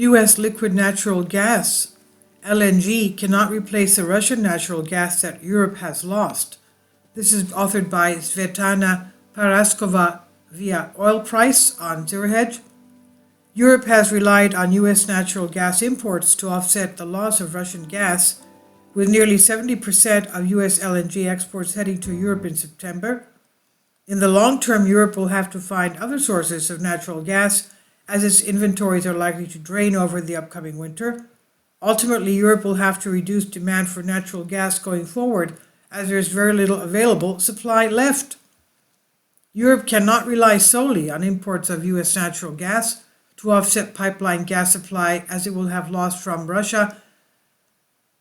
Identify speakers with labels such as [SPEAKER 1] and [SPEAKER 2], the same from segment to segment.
[SPEAKER 1] U.S. liquid natural gas, LNG, cannot replace the Russian natural gas that Europe has lost. This is authored by Svetlana Paraskova via Oil Price on ZeroHedge. Europe has relied on U.S. natural gas imports to offset the loss of Russian gas, with nearly 70% of U.S. LNG exports heading to Europe in September. In the long term, Europe will have to find other sources of natural gas, as its inventories are likely to drain over the upcoming winter. Ultimately, Europe will have to reduce demand for natural gas going forward, as there is very little available supply left. Europe cannot rely solely on imports of U.S. natural gas to offset pipeline gas supply, as it will have lost from Russia.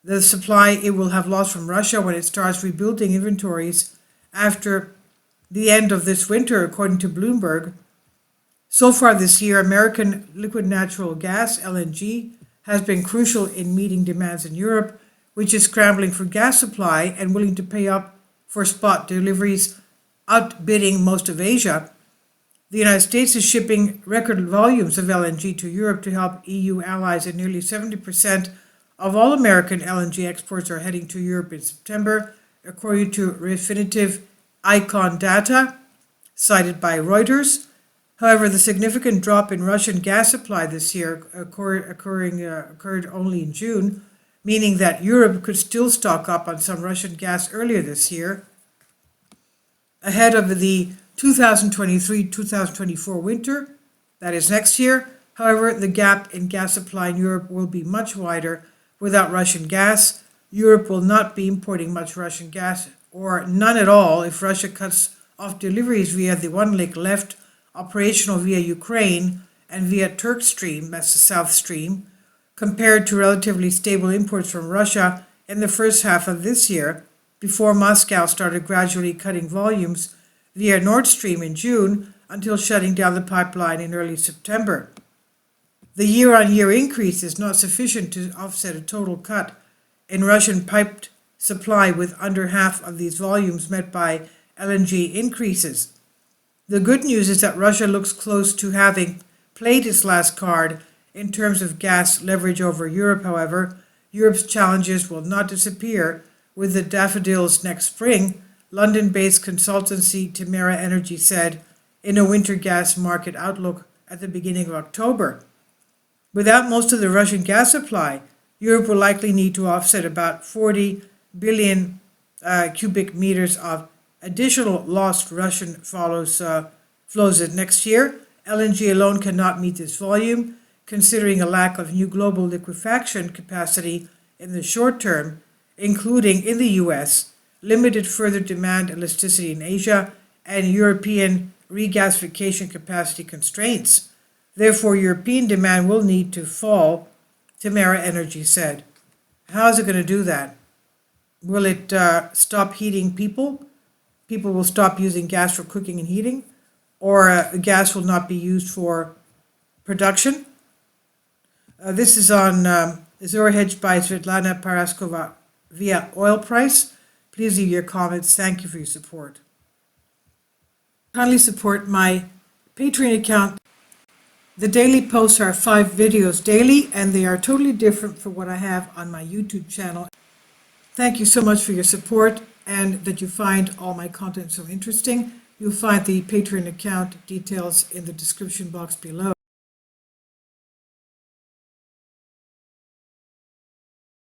[SPEAKER 1] The supply it will have lost from Russia when it starts rebuilding inventories after the end of this winter, according to Bloomberg. So far this year, American liquid natural gas, LNG, has been crucial in meeting demands in Europe, which is scrambling for gas supply and willing to pay up for spot deliveries, outbidding most of Asia. The United States is shipping record volumes of LNG to Europe to help EU allies, and nearly 70% of all American LNG exports are heading to Europe in September, according to Refinitiv Icon data cited by Reuters. However, the significant drop in Russian gas supply this year occurred only in June, meaning that Europe could still stock up on some Russian gas earlier this year. Ahead of the 2023-2024 winter, that is next year, however, the gap in gas supply in Europe will be much wider. Without Russian gas, Europe will not be importing much Russian gas, or none at all, if Russia cuts off deliveries via the one link left operational via Ukraine and via Turk Stream, that's the South Stream, compared to relatively stable imports from Russia in the first half of this year, before Moscow started gradually cutting volumes via Nord Stream in June until shutting down the pipeline in early September. The year-on-year increase is not sufficient to offset a total cut in Russian piped supply, with under half of these volumes met by LNG increases. The good news is that Russia looks close to having played its last card in terms of gas leverage over Europe. However, Europe's challenges will not disappear with the daffodils next spring, London-based consultancy Temera Energy said in a winter gas market outlook at the beginning of October. Without most of the Russian gas supply, Europe will likely need to offset about 40 billion cubic meters of additional lost Russian flows next year. LNG alone cannot meet this volume, considering a lack of new global liquefaction capacity in the short term, including in the US, limited further demand elasticity in Asia, and European regasification capacity constraints. Therefore, European demand will need to fall, Temera Energy said. How is it going to do that? Will it stop heating people? People will stop using gas for cooking and heating? Or gas will not be used for production? This is on ZeroHedge by Svetlana Paraskova via Oil Price. Please leave your comments. Thank you for your support. Kindly support my Patreon account. The daily posts are 5 videos daily, and they are totally different from what I have on my YouTube channel. Thank you so much for your support, and that you find all my content so interesting. You'll find the Patreon account details in the description box below.